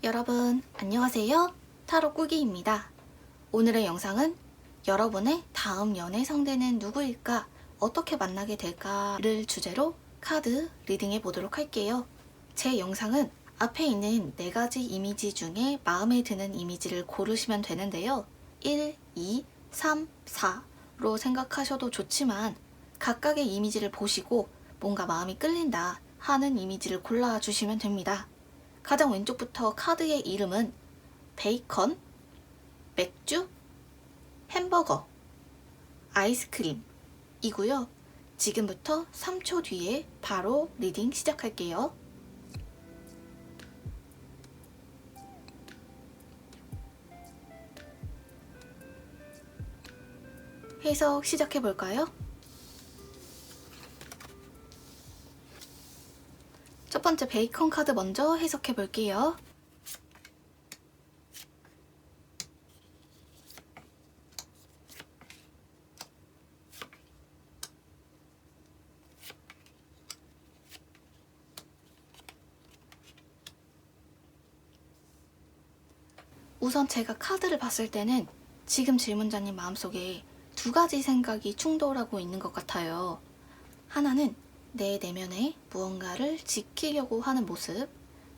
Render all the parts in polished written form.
여러분 안녕하세요. 타로 꾸기입니다. 오늘의 영상은 여러분의 다음 연애 상대는 누구일까? 어떻게 만나게 될까를 주제로 카드 리딩해 보도록 할게요. 제 영상은 앞에 있는 4가지 이미지 중에 마음에 드는 이미지를 고르시면 되는데요. 1, 2, 3, 4로 생각하셔도 좋지만 각각의 이미지를 보시고 뭔가 마음이 끌린다 하는 이미지를 골라주시면 됩니다. 가장 왼쪽부터 카드의 이름은 베이컨, 맥주, 햄버거, 아이스크림이고요. 지금부터 3초 뒤에 바로 리딩 시작할게요. 해석 시작해볼까요? 첫 번째 베이컨 카드 먼저 해석해볼게요. 우선 제가 카드를 봤을 때는 지금 질문자님 마음속에 2가지 생각이 충돌하고 있는 것 같아요. 하나는 내 내면에 무언가를 지키려고 하는 모습,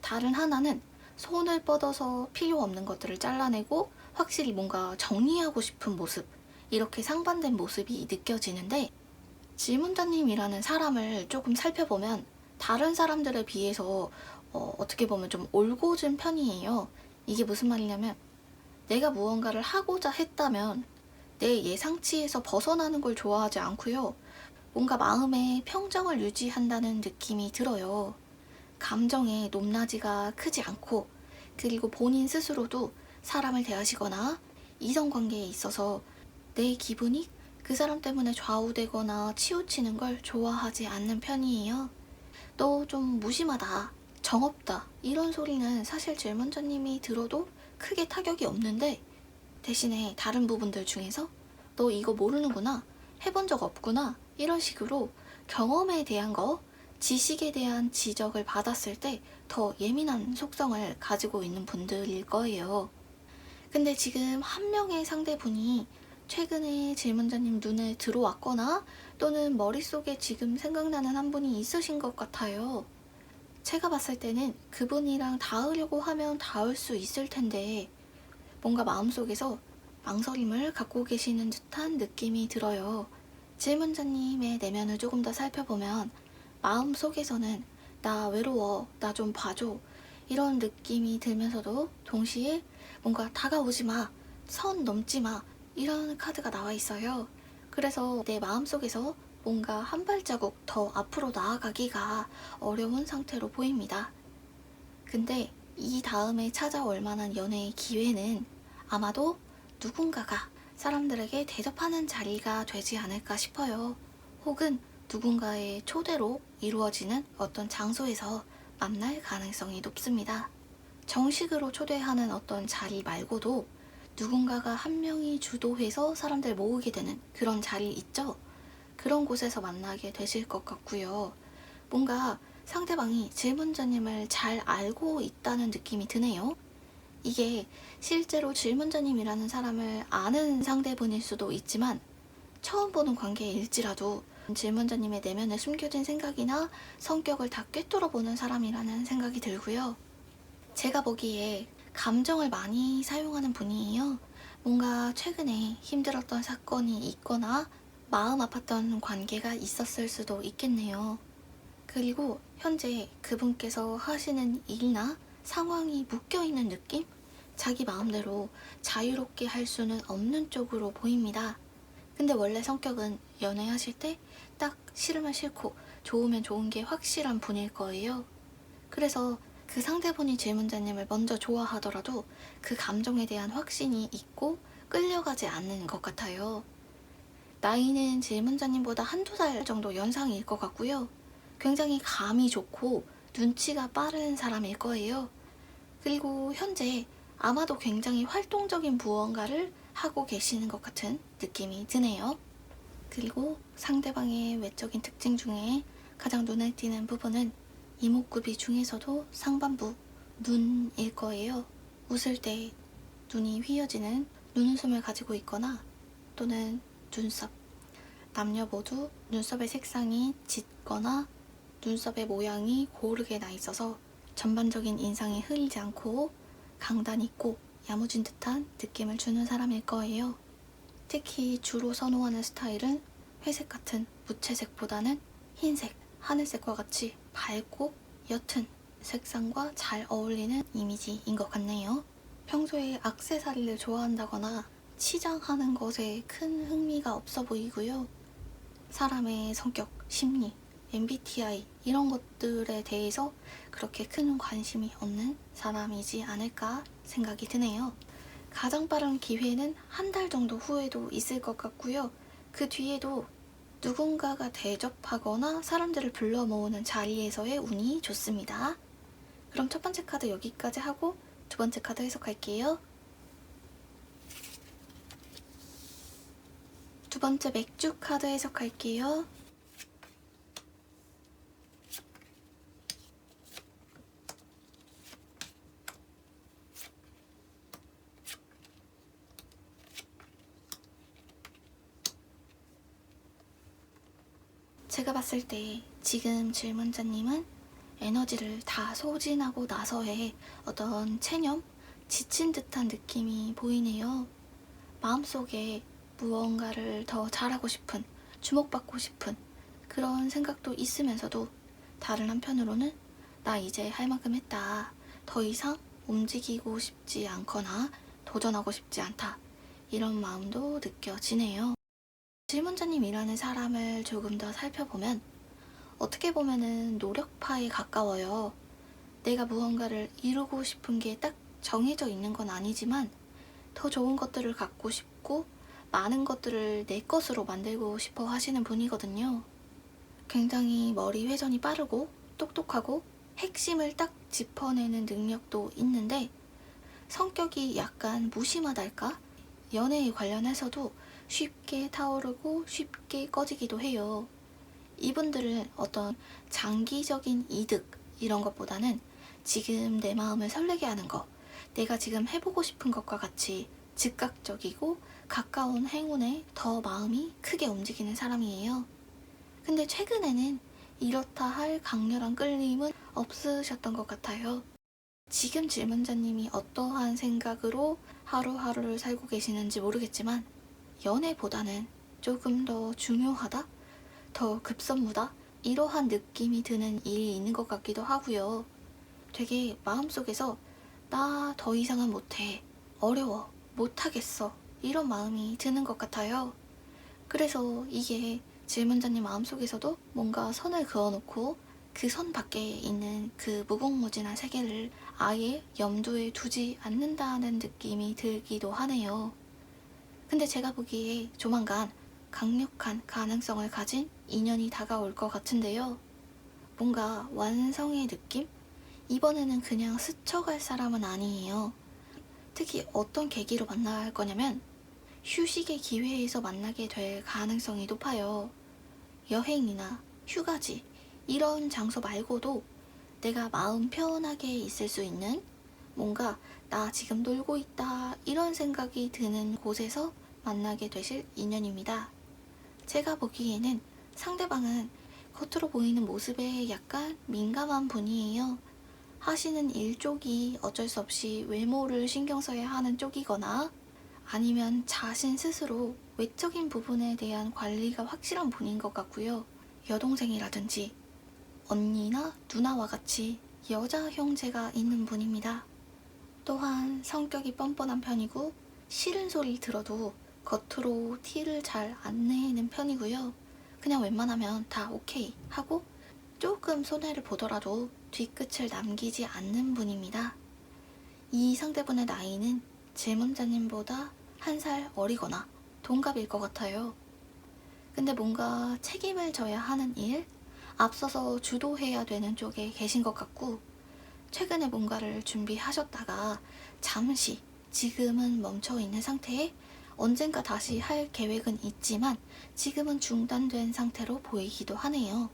다른 하나는 손을 뻗어서 필요 없는 것들을 잘라내고 확실히 뭔가 정리하고 싶은 모습, 이렇게 상반된 모습이 느껴지는데, 질문자님이라는 사람을 조금 살펴보면 다른 사람들에 비해서 어떻게 보면 좀 올곧은 편이에요. 이게 무슨 말이냐면, 내가 무언가를 하고자 했다면 내 예상치에서 벗어나는 걸 좋아하지 않고요. 뭔가 마음의 평정을 유지한다는 느낌이 들어요. 감정의 높낮이가 크지 않고, 그리고 본인 스스로도 사람을 대하시거나 이성관계에 있어서 내 기분이 그 사람 때문에 좌우되거나 치우치는 걸 좋아하지 않는 편이에요. 또 좀 무심하다, 정없다 이런 소리는 사실 질문자님이 들어도 크게 타격이 없는데, 대신에 다른 부분들 중에서 너 이거 모르는구나, 해본 적 없구나 이런 식으로 경험에 대한 거, 지식에 대한 지적을 받았을 때 더 예민한 속성을 가지고 있는 분들일 거예요. 근데 지금 한 명의 상대분이 최근에 질문자님 눈에 들어왔거나 또는 머릿속에 지금 생각나는 한 분이 있으신 것 같아요. 제가 봤을 때는 그분이랑 닿으려고 하면 닿을 수 있을 텐데 뭔가 마음속에서 망설임을 갖고 계시는 듯한 느낌이 들어요. 질문자님의 내면을 조금 더 살펴보면 마음속에서는 나 외로워, 나 좀 봐줘 이런 느낌이 들면서도 동시에 뭔가 다가오지 마, 선 넘지 마 이런 카드가 나와 있어요. 그래서 내 마음속에서 뭔가 한 발자국 더 앞으로 나아가기가 어려운 상태로 보입니다. 근데 이 다음에 찾아올 만한 연애의 기회는 아마도 누군가가 사람들에게 대접하는 자리가 되지 않을까 싶어요. 혹은 누군가의 초대로 이루어지는 어떤 장소에서 만날 가능성이 높습니다. 정식으로 초대하는 어떤 자리 말고도 누군가가 한 명이 주도해서 사람들 모으게 되는 그런 자리 있죠? 그런 곳에서 만나게 되실 것 같고요. 뭔가 상대방이 질문자님을 잘 알고 있다는 느낌이 드네요. 이게 실제로 질문자님이라는 사람을 아는 상대분일 수도 있지만 처음 보는 관계일지라도 질문자님의 내면에 숨겨진 생각이나 성격을 다 꿰뚫어보는 사람이라는 생각이 들고요. 제가 보기에 감정을 많이 사용하는 분이에요. 뭔가 최근에 힘들었던 사건이 있거나 마음 아팠던 관계가 있었을 수도 있겠네요. 그리고 현재 그분께서 하시는 일이나 상황이 묶여있는 느낌? 자기 마음대로 자유롭게 할 수는 없는 쪽으로 보입니다. 근데 원래 성격은 연애하실 때 딱 싫으면 싫고 좋으면 좋은 게 확실한 분일 거예요. 그래서 그 상대분이 질문자님을 먼저 좋아하더라도 그 감정에 대한 확신이 있고 끌려가지 않는 것 같아요. 나이는 질문자님보다 한두 살 정도 연상일 것 같고요. 굉장히 감이 좋고 눈치가 빠른 사람일 거예요. 그리고 현재 아마도 굉장히 활동적인 무언가를 하고 계시는 것 같은 느낌이 드네요. 그리고 상대방의 외적인 특징 중에 가장 눈에 띄는 부분은 이목구비 중에서도 상반부 눈일 거예요. 웃을 때 눈이 휘어지는 눈웃음을 가지고 있거나 또는 눈썹. 남녀 모두 눈썹의 색상이 짙거나 눈썹의 모양이 고르게 나 있어서 전반적인 인상이 흐리지 않고 강단 있고 야무진 듯한 느낌을 주는 사람일 거예요. 특히 주로 선호하는 스타일은 회색 같은 무채색보다는 흰색, 하늘색과 같이 밝고 옅은 색상과 잘 어울리는 이미지인 것 같네요. 평소에 액세서리를 좋아한다거나 치장하는 것에 큰 흥미가 없어 보이고요. 사람의 성격, 심리, MBTI 이런 것들에 대해서 그렇게 큰 관심이 없는 사람이지 않을까 생각이 드네요. 가장 빠른 기회는 한 달 정도 후에도 있을 것 같고요. 그 뒤에도 누군가가 대접하거나 사람들을 불러 모으는 자리에서의 운이 좋습니다. 그럼 첫 번째 카드 여기까지 하고 두 번째 카드 해석할게요. 두 번째 맥주 카드 해석할게요. 제가 봤을 때 지금 질문자님은 에너지를 다 소진하고 나서의 어떤 체념? 지친 듯한 느낌이 보이네요. 마음속에 무언가를 더 잘하고 싶은, 주목받고 싶은 그런 생각도 있으면서도 다른 한편으로는 나 이제 할 만큼 했다. 더 이상 움직이고 싶지 않거나 도전하고 싶지 않다. 이런 마음도 느껴지네요. 질문자님이라는 사람을 조금 더 살펴보면 어떻게 보면은 노력파에 가까워요. 내가 무언가를 이루고 싶은 게 딱 정해져 있는 건 아니지만 더 좋은 것들을 갖고 싶고 많은 것들을 내 것으로 만들고 싶어 하시는 분이거든요. 굉장히 머리 회전이 빠르고 똑똑하고 핵심을 딱 짚어내는 능력도 있는데 성격이 약간 무심하달까? 연애에 관련해서도 쉽게 타오르고 쉽게 꺼지기도 해요. 이분들은 어떤 장기적인 이득 이런 것보다는 지금 내 마음을 설레게 하는 것, 내가 지금 해보고 싶은 것과 같이 즉각적이고 가까운 행운에 더 마음이 크게 움직이는 사람이에요. 근데 최근에는 이렇다 할 강렬한 끌림은 없으셨던 것 같아요. 지금 질문자님이 어떠한 생각으로 하루하루를 살고 계시는지 모르겠지만 연애보다는 조금 더 중요하다? 더 급선무다? 이러한 느낌이 드는 일이 있는 것 같기도 하고요. 되게 마음속에서 나 더 이상은 못해. 어려워. 못하겠어. 이런 마음이 드는 것 같아요. 그래서 이게 질문자님 마음속에서도 뭔가 선을 그어놓고 그 선 밖에 있는 그 무궁무진한 세계를 아예 염두에 두지 않는다는 느낌이 들기도 하네요. 근데 제가 보기에 조만간 강력한 가능성을 가진 인연이 다가올 것 같은데요. 뭔가 완성의 느낌? 이번에는 그냥 스쳐갈 사람은 아니에요. 특히 어떤 계기로 만날 거냐면 휴식의 기회에서 만나게 될 가능성이 높아요. 여행이나 휴가지 이런 장소 말고도 내가 마음 편하게 있을 수 있는 뭔가 나 지금 놀고 있다 이런 생각이 드는 곳에서 만나게 되실 인연입니다. 제가 보기에는 상대방은 겉으로 보이는 모습에 약간 민감한 분이에요. 하시는 일 쪽이 어쩔 수 없이 외모를 신경 써야 하는 쪽이거나 아니면 자신 스스로 외적인 부분에 대한 관리가 확실한 분인 것 같고요. 여동생이라든지 언니나 누나와 같이 여자 형제가 있는 분입니다. 또한 성격이 뻔뻔한 편이고 싫은 소리 들어도 겉으로 티를 잘 안 내는 편이고요. 그냥 웬만하면 다 오케이 하고 조금 손해를 보더라도 뒤끝을 남기지 않는 분입니다. 이 상대분의 나이는 질문자님보다 한 살 어리거나 동갑일 것 같아요. 근데 뭔가 책임을 져야 하는 일, 앞서서 주도해야 되는 쪽에 계신 것 같고 최근에 뭔가를 준비하셨다가 잠시 지금은 멈춰있는 상태에 언젠가 다시 할 계획은 있지만 지금은 중단된 상태로 보이기도 하네요.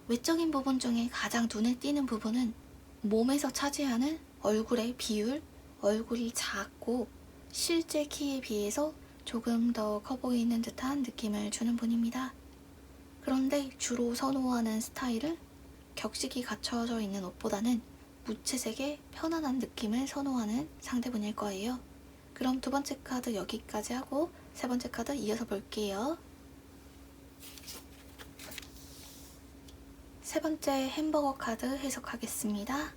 외적인 부분 중에 가장 눈에 띄는 부분은 몸에서 차지하는 얼굴의 비율, 얼굴이 작고 실제 키에 비해서 조금 더 커 보이는 듯한 느낌을 주는 분입니다. 그런데 주로 선호하는 스타일은 격식이 갖춰져 있는 옷보다는 무채색의 편안한 느낌을 선호하는 상대분일 거예요. 그럼 두 번째 카드 여기까지 하고 세 번째 카드 이어서 볼게요. 세 번째 햄버거 카드 해석하겠습니다.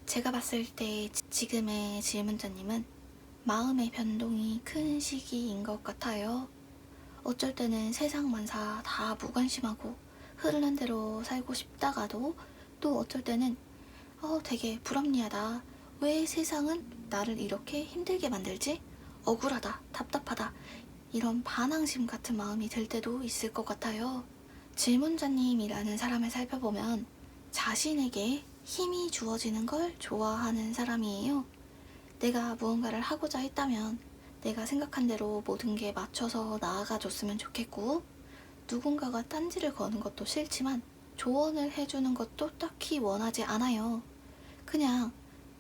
제가 봤을 때 지금의 질문자님은 마음의 변동이 큰 시기인 것 같아요. 어쩔 때는 세상 만사 다 무관심하고 흐르는 대로 살고 싶다가도 또 어쩔 때는 되게 불합리하다. 왜 세상은 나를 이렇게 힘들게 만들지? 억울하다, 답답하다. 이런 반항심 같은 마음이 들 때도 있을 것 같아요. 질문자님이라는 사람을 살펴보면 자신에게 힘이 주어지는 걸 좋아하는 사람이에요. 내가 무언가를 하고자 했다면 내가 생각한 대로 모든 게 맞춰서 나아가 줬으면 좋겠고, 누군가가 딴지를 거는 것도 싫지만 조언을 해주는 것도 딱히 원하지 않아요. 그냥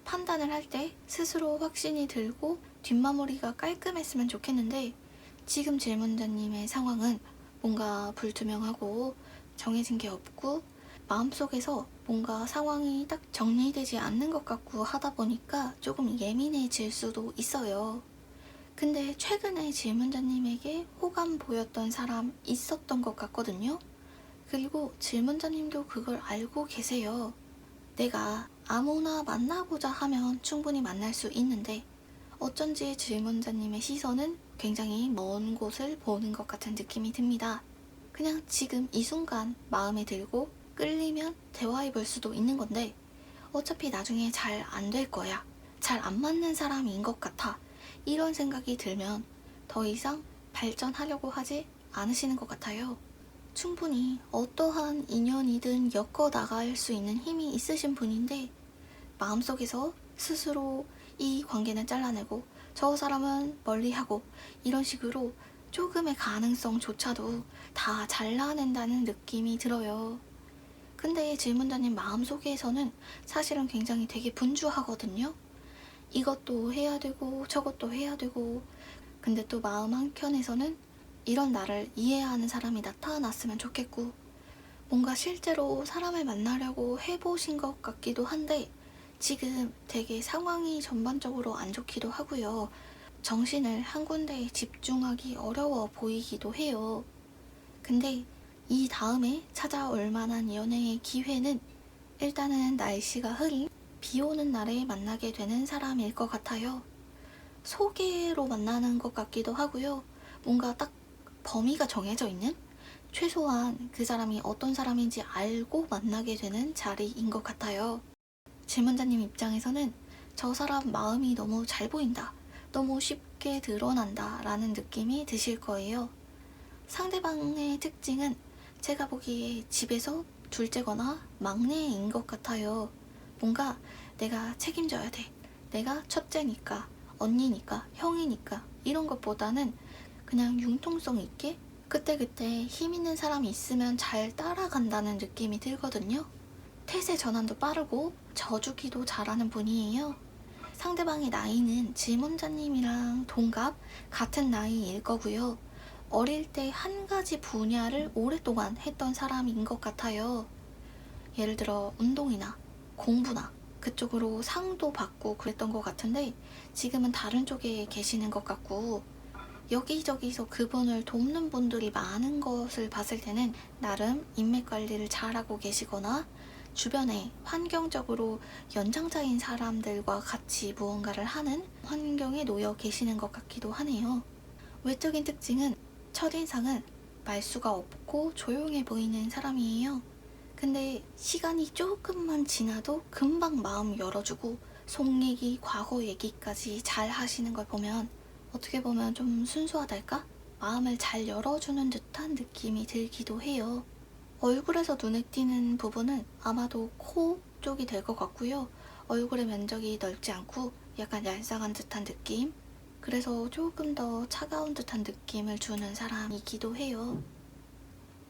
판단을 할 때 스스로 확신이 들고 뒷마무리가 깔끔했으면 좋겠는데, 지금 질문자님의 상황은 뭔가 불투명하고 정해진 게 없고 마음속에서 뭔가 상황이 딱 정리되지 않는 것 같고 하다 보니까 조금 예민해질 수도 있어요. 근데 최근에 질문자님에게 호감 보였던 사람 있었던 것 같거든요. 그리고 질문자님도 그걸 알고 계세요. 내가 아무나 만나고자 하면 충분히 만날 수 있는데 어쩐지 질문자님의 시선은 굉장히 먼 곳을 보는 것 같은 느낌이 듭니다. 그냥 지금 이 순간 마음에 들고 끌리면 대화해 볼 수도 있는 건데 어차피 나중에 잘 안 될 거야. 잘 안 맞는 사람인 것 같아. 이런 생각이 들면 더 이상 발전하려고 하지 않으시는 것 같아요. 충분히 어떠한 인연이든 엮어 나갈 수 있는 힘이 있으신 분인데 마음속에서 스스로 이 관계는 잘라내고 저 사람은 멀리하고 이런 식으로 조금의 가능성조차도 다 잘라낸다는 느낌이 들어요. 근데 질문자님 마음속에서는 사실은 굉장히 되게 분주하거든요. 이것도 해야 되고 저것도 해야 되고, 근데 또 마음 한켠에서는 이런 나를 이해하는 사람이 나타났으면 좋겠고, 뭔가 실제로 사람을 만나려고 해보신 것 같기도 한데 지금 되게 상황이 전반적으로 안 좋기도 하고요. 정신을 한 군데에 집중하기 어려워 보이기도 해요. 근데 이 다음에 찾아올 만한 연애의 기회는 일단은 날씨가 흐린 비 오는 날에 만나게 되는 사람일 것 같아요. 소개로 만나는 것 같기도 하고요. 뭔가 딱 범위가 정해져 있는, 최소한 그 사람이 어떤 사람인지 알고 만나게 되는 자리인 것 같아요. 질문자님 입장에서는 저 사람 마음이 너무 잘 보인다, 너무 쉽게 드러난다 라는 느낌이 드실 거예요. 상대방의 특징은 제가 보기에 집에서 둘째거나 막내인 것 같아요. 뭔가 내가 책임져야 돼, 내가 첫째니까, 언니니까, 형이니까 이런 것보다는 그냥 융통성 있게 그때그때 힘 있는 사람이 있으면 잘 따라간다는 느낌이 들거든요. 태세 전환도 빠르고 져주기도 잘하는 분이에요. 상대방의 나이는 질문자님이랑 동갑 같은 나이일 거고요. 어릴 때 한 가지 분야를 오랫동안 했던 사람인 것 같아요. 예를 들어 운동이나 공부나 그쪽으로 상도 받고 그랬던 것 같은데 지금은 다른 쪽에 계시는 것 같고, 여기저기서 그분을 돕는 분들이 많은 것을 봤을 때는 나름 인맥 관리를 잘하고 계시거나 주변에 환경적으로 연장자인 사람들과 같이 무언가를 하는 환경에 놓여 계시는 것 같기도 하네요. 외적인 특징은 첫인상은 말수가 없고 조용해 보이는 사람이에요. 근데 시간이 조금만 지나도 금방 마음 열어주고 속 얘기, 과거 얘기까지 잘 하시는 걸 보면 어떻게 보면 좀 순수하달까? 마음을 잘 열어주는 듯한 느낌이 들기도 해요. 얼굴에서 눈에 띄는 부분은 아마도 코 쪽이 될 것 같고요. 얼굴의 면적이 넓지 않고 약간 얄쌍한 듯한 느낌? 그래서 조금 더 차가운 듯한 느낌을 주는 사람이기도 해요.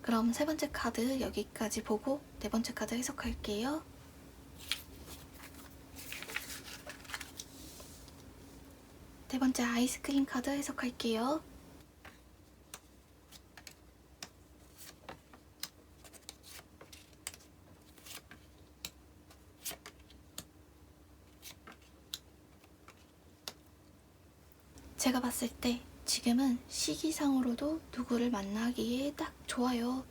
그럼 세 번째 카드 여기까지 보고 네 번째 카드 해석할게요. 네 번째 아이스크림 카드 해석할게요. 제가 봤을 때 지금은 시기상으로도 누구를 만나기에 딱 좋아요.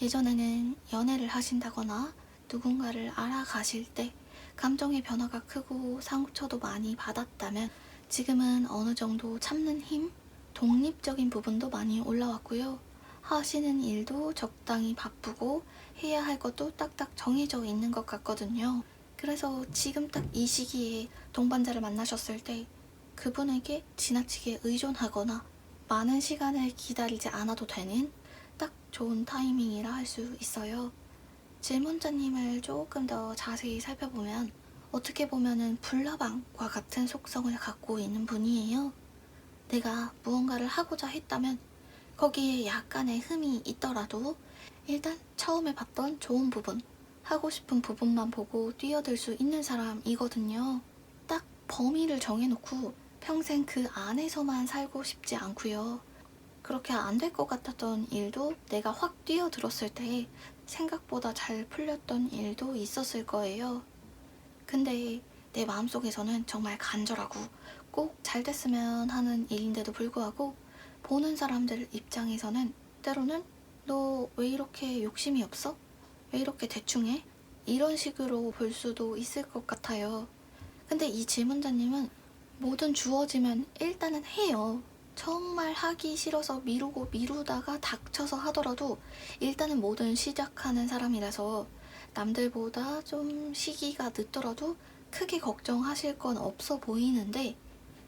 예전에는 연애를 하신다거나 누군가를 알아가실 때 감정의 변화가 크고 상처도 많이 받았다면 지금은 어느 정도 참는 힘, 독립적인 부분도 많이 올라왔고요. 하시는 일도 적당히 바쁘고 해야 할 것도 딱딱 정해져 있는 것 같거든요. 그래서 지금 딱 이 시기에 동반자를 만나셨을 때 그분에게 지나치게 의존하거나 많은 시간을 기다리지 않아도 되는 딱 좋은 타이밍이라 할 수 있어요. 질문자님을 조금 더 자세히 살펴보면 어떻게 보면은 불나방과 같은 속성을 갖고 있는 분이에요. 내가 무언가를 하고자 했다면 거기에 약간의 흠이 있더라도 일단 처음에 봤던 좋은 부분, 하고 싶은 부분만 보고 뛰어들 수 있는 사람이거든요. 딱 범위를 정해놓고 평생 그 안에서만 살고 싶지 않고요. 그렇게 안 될 것 같았던 일도 내가 확 뛰어들었을 때 생각보다 잘 풀렸던 일도 있었을 거예요. 근데 내 마음속에서는 정말 간절하고 꼭 잘 됐으면 하는 일인데도 불구하고 보는 사람들 입장에서는 때로는 너 왜 이렇게 욕심이 없어? 왜 이렇게 대충 해? 이런 식으로 볼 수도 있을 것 같아요. 근데 이 질문자님은 뭐든 주어지면 일단은 해요. 정말 하기 싫어서 미루고 미루다가 닥쳐서 하더라도 일단은 뭐든 시작하는 사람이라서 남들보다 좀 시기가 늦더라도 크게 걱정하실 건 없어 보이는데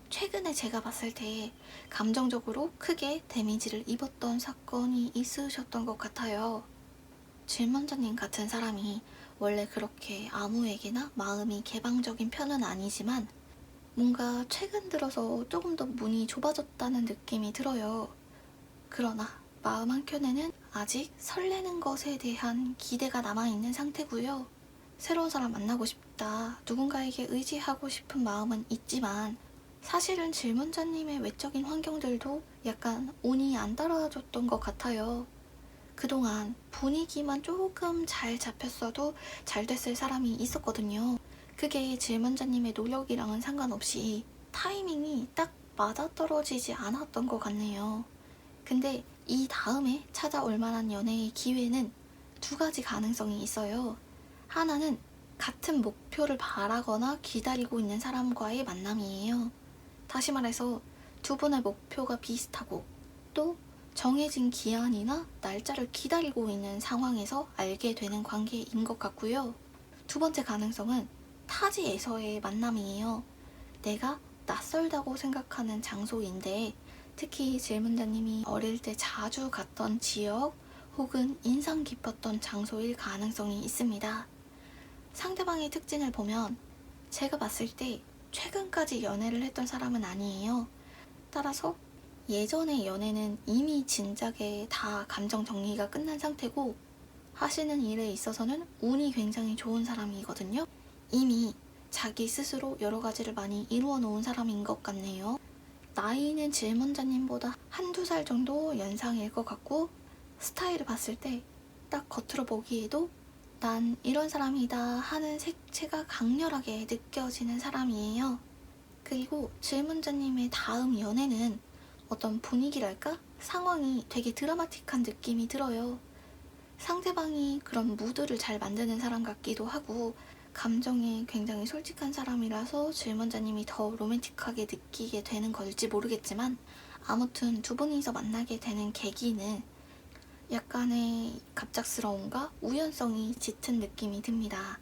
최근에 제가 봤을 때 감정적으로 크게 데미지를 입었던 사건이 있으셨던 것 같아요. 질문자님 같은 사람이 원래 그렇게 아무에게나 마음이 개방적인 편은 아니지만 뭔가 최근 들어서 조금 더 문이 좁아졌다는 느낌이 들어요. 그러나 마음 한켠에는 아직 설레는 것에 대한 기대가 남아있는 상태고요. 새로운 사람 만나고 싶다, 누군가에게 의지하고 싶은 마음은 있지만 사실은 질문자님의 외적인 환경들도 약간 운이 안 따라줬던 것 같아요. 그동안 분위기만 조금 잘 잡혔어도 잘 됐을 사람이 있었거든요. 그게 질문자님의 노력이랑은 상관없이 타이밍이 딱 맞아떨어지지 않았던 것 같네요. 근데 이 다음에 찾아올 만한 연애의 기회는 두 가지 가능성이 있어요. 하나는 같은 목표를 바라거나 기다리고 있는 사람과의 만남이에요. 다시 말해서 두 분의 목표가 비슷하고 또 정해진 기한이나 날짜를 기다리고 있는 상황에서 알게 되는 관계인 것 같고요. 두 번째 가능성은 타지에서의 만남이에요. 내가 낯설다고 생각하는 장소인데 특히 질문자님이 어릴 때 자주 갔던 지역 혹은 인상 깊었던 장소일 가능성이 있습니다. 상대방의 특징을 보면 제가 봤을 때 최근까지 연애를 했던 사람은 아니에요. 따라서 예전의 연애는 이미 진작에 다 감정 정리가 끝난 상태고 하시는 일에 있어서는 운이 굉장히 좋은 사람이거든요. 이미 자기 스스로 여러 가지를 많이 이루어 놓은 사람인 것 같네요. 나이는 질문자님보다 한두 살 정도 연상일 것 같고 스타일을 봤을 때 딱 겉으로 보기에도 난 이런 사람이다 하는 색채가 강렬하게 느껴지는 사람이에요. 그리고 질문자님의 다음 연애는 어떤 분위기랄까? 상황이 되게 드라마틱한 느낌이 들어요. 상대방이 그런 무드를 잘 만드는 사람 같기도 하고 감정에 굉장히 솔직한 사람이라서 질문자님이 더 로맨틱하게 느끼게 되는 걸지 모르겠지만 아무튼 두 분이서 만나게 되는 계기는 약간의 갑작스러움과 우연성이 짙은 느낌이 듭니다.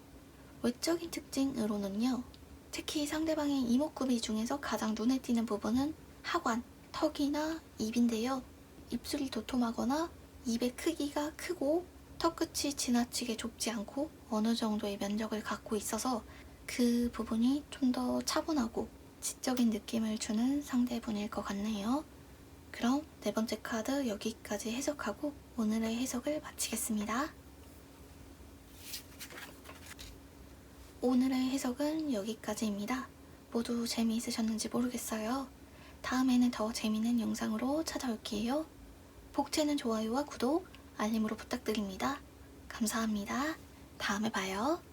외적인 특징으로는요. 특히 상대방의 이목구비 중에서 가장 눈에 띄는 부분은 하관, 턱이나 입인데요. 입술이 도톰하거나 입의 크기가 크고 턱끝이 지나치게 좁지 않고 어느 정도의 면적을 갖고 있어서 그 부분이 좀 더 차분하고 지적인 느낌을 주는 상대분일 것 같네요. 그럼 네 번째 카드 여기까지 해석하고 오늘의 해석을 마치겠습니다. 오늘의 해석은 여기까지입니다. 모두 재미있으셨는지 모르겠어요. 다음에는 더 재미있는 영상으로 찾아올게요. 복채는 좋아요와 구독, 알림으로 부탁드립니다. 감사합니다. 다음에 봐요.